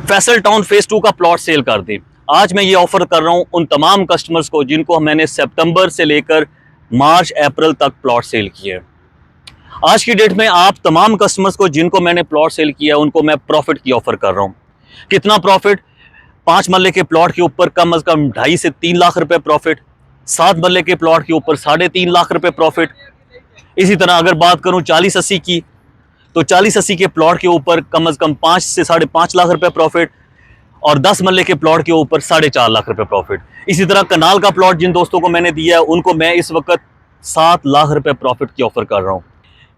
Faisal town phase 2 का plot cell कर दें। आज मैं ये ऑफर कर रहा हूं उन तमाम कस्टमर्स को जिनको मैंने सितंबर से लेकर मार्च अप्रैल तक प्लॉट सेल किया है। आज की डेट में आप तमाम कस्टमर्स को जिनको मैंने प्लॉट सेल किया उनको मैं प्रॉफिट की ऑफर कर रहा हूं। कितना प्रॉफिट? 5 मरले के प्लॉट के ऊपर कम से कम 2.5 से 3 लाख रुपए प्रॉफिट, 7 मरले के प्लॉट के ऊपर 3.5 लाख रुपए प्रॉफिट। इसी तरह अगर बात करूं 40-80 की, तो 40-80 के प्लॉट के ऊपर कम से कम 5 से 5.5 लाख रुपए प्रॉफिट और 10 मरले के प्लॉट के ऊपर 4.5 लाख रुपए प्रॉफिट। इसी तरह कनाल का प्लॉट जिन दोस्तों को मैंने दिया है उनको मैं इस वक्त 7 लाख रुपए प्रॉफिट की ऑफर कर रहा हूं।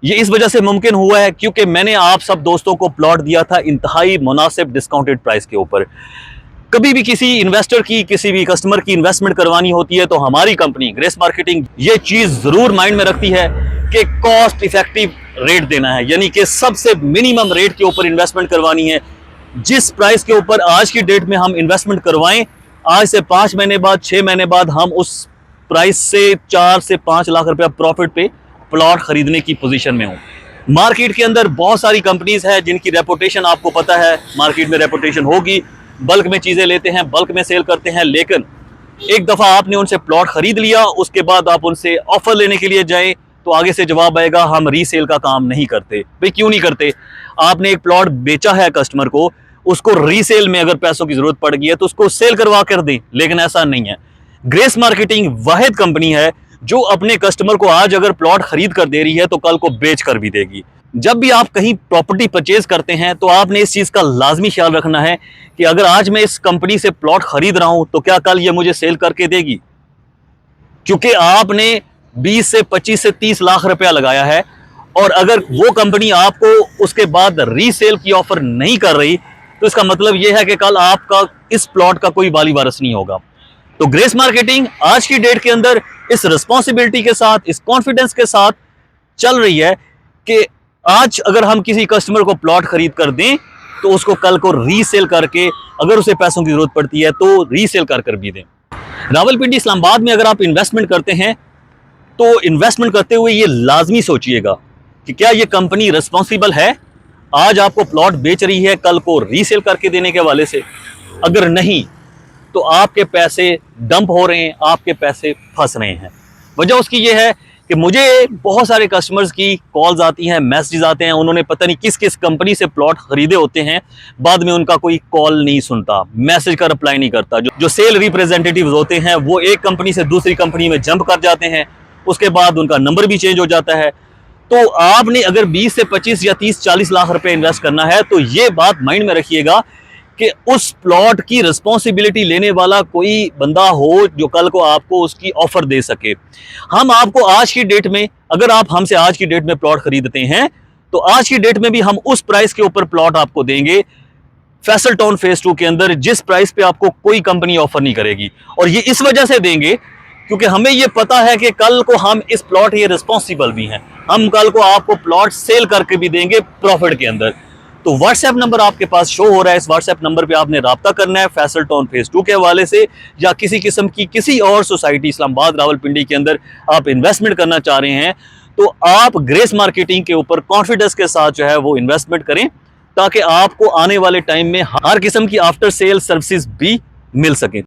ये इस वजह से मुमकिन हुआ है क्योंकि मैंने आप सब दोस्तों को प्लॉट दिया था इंतहाई मुनासिब डिस्काउंटेड प्राइस के ऊपर। कभी भी किसी इन्वेस्टर की, किसी भी कस्टमर की इन्वेस्टमेंट करवानी होती है तो हमारी कंपनी ग्रेस मार्केटिंग ये चीज जरूर माइंड में रखती है कि कॉस्ट इफेक्टिव रेट देना है, यानी कि सबसे मिनिमम रेट के ऊपर इन्वेस्टमेंट करवानी है। जिस प्राइस के ऊपर आज की डेट में हम इन्वेस्टमेंट करवाएं, आज से 5 महीने बाद, 6 महीने बाद हम उस प्राइस से 4 से 5 लाख रुपया प्रॉफिट पे प्लॉट खरीदने की पोजीशन में हूं। मार्केट के अंदर बहुत सारी कंपनीज है जिनकी रेपुटेशन आपको पता है, मार्केट में रेपुटेशन होगी, बल्क में चीजें लेते हैं, बल्क में सेल करते हैं। लेकिन एक दफा आपने उनसे प्लॉट खरीद लिया, उसके बाद आप उनसे ऑफर लेने के लिए जाएं तो आगे से जवाब आएगा हम रीसेल का काम नहीं करते। भाई क्यों नहीं करते? आपने एक प्लॉट बेचा है कस्टमर को, उसको रीसेल में अगर पैसों की जरूरत पड़ गई है तो उसको सेल करवा कर दें, लेकिन ऐसा नहीं है। ग्रेस मार्केटिंग वाहिद कंपनी है जो अपने कस्टमर को आज अगर प्लॉट खरीद कर दे रही है तो कल को बेच कर भी देगी। जब भी आप कहीं प्रॉपर्टी परचेज करते हैं तो आपने इस चीज का लाजमी ख्याल रखना है कि अगर आज मैं इस कंपनी से प्लॉट खरीद रहा हूं तो क्या कल ये मुझे सेल करके देगी, क्योंकि आपने 20 से 25 से 30 लाख रुपया लगाया है और अगर वो कंपनी आपको उसके बाद रीसेल की ऑफर नहीं कर रही तो इसका मतलब यह है कि कल आपका इस प्लॉट का कोई वाली वारिस नहीं होगा। तो ग्रेस मार्केटिंग आज की डेट के अंदर इस रिस्पॉन्सिबिलिटी के साथ, इस कॉन्फिडेंस के साथ चल रही है कि आज अगर हम किसी कस्टमर को प्लॉट खरीद कर दें तो उसको कल को रीसेल करके, अगर उसे पैसों की जरूरत पड़ती है तो रीसेल कर भी दें। रावलपिंडी इस्लामाबाद में अगर आप इन्वेस्टमेंट करते हैं तो इन्वेस्टमेंट करते हुए ये लाजमी सोचिएगा कि क्या ये कंपनी रिस्पॉन्सिबल है, आज आपको प्लॉट बेच रही है कल को रीसेल करके देने के हवाले से। अगर नहीं तो आपके पैसे डंप हो रहे हैं, आपके पैसे फंस रहे हैं। वजह उसकी ये है कि मुझे बहुत सारे कस्टमर्स की कॉल्स आती हैं, मैसेजेस आते हैं, उन्होंने पता नहीं किस किस कंपनी से प्लॉट खरीदे होते हैं, बाद में उनका कोई कॉल नहीं सुनता, मैसेज का रिप्लाई नहीं करता। जो सेल रिप्रेजेंटेटिव्स होते हैं वो एक कंपनी से दूसरी कंपनी में जंप कर जाते हैं, उसके बाद उनका नंबर भी चेंज हो जाता है। तो आपने अगर 20 से 25 या 30-40 लाख रुपए इन्वेस्ट करना है तो ये बात माइंड में रखिएगा कि उस प्लॉट की रिस्पॉन्सिबिलिटी लेने वाला कोई बंदा हो जो कल को आपको उसकी ऑफर दे सके। हम आपको आज की डेट में, अगर आप हमसे आज की डेट में प्लॉट खरीदते हैं तो आज की डेट में भी हम उस प्राइस के ऊपर प्लॉट आपको देंगे फैसल टाउन फेज 2 के अंदर, जिस प्राइस पे आपको कोई कंपनी ऑफर नहीं करेगी। और ये इस वजह से देंगे क्योंकि हमें ये पता है कि कल को हम इस प्लॉट ये रिस्पॉन्सिबल भी हैं, हम कल को आपको प्लॉट सेल करके भी देंगे प्रॉफिट के अंदर। तो व्हाट्सएप नंबर आपके पास शो हो रहा है, इस व्हाट्सएप नंबर पे आपने राब्ता करना है फैसल टाउन फेज 2 के हवाले से, या किसी किस्म की किसी और सोसाइटी इस्लामाबाद रावलपिंडी के अंदर आप इन्वेस्टमेंट करना चाह रहे हैं तो आप ग्रेस मार्केटिंग के ऊपर कॉन्फिडेंस के साथ जो है वो इन्वेस्टमेंट करें ताकि आपको आने वाले टाइम में हर किस्म की आफ्टर सेल सर्विसेज भी मिल सके।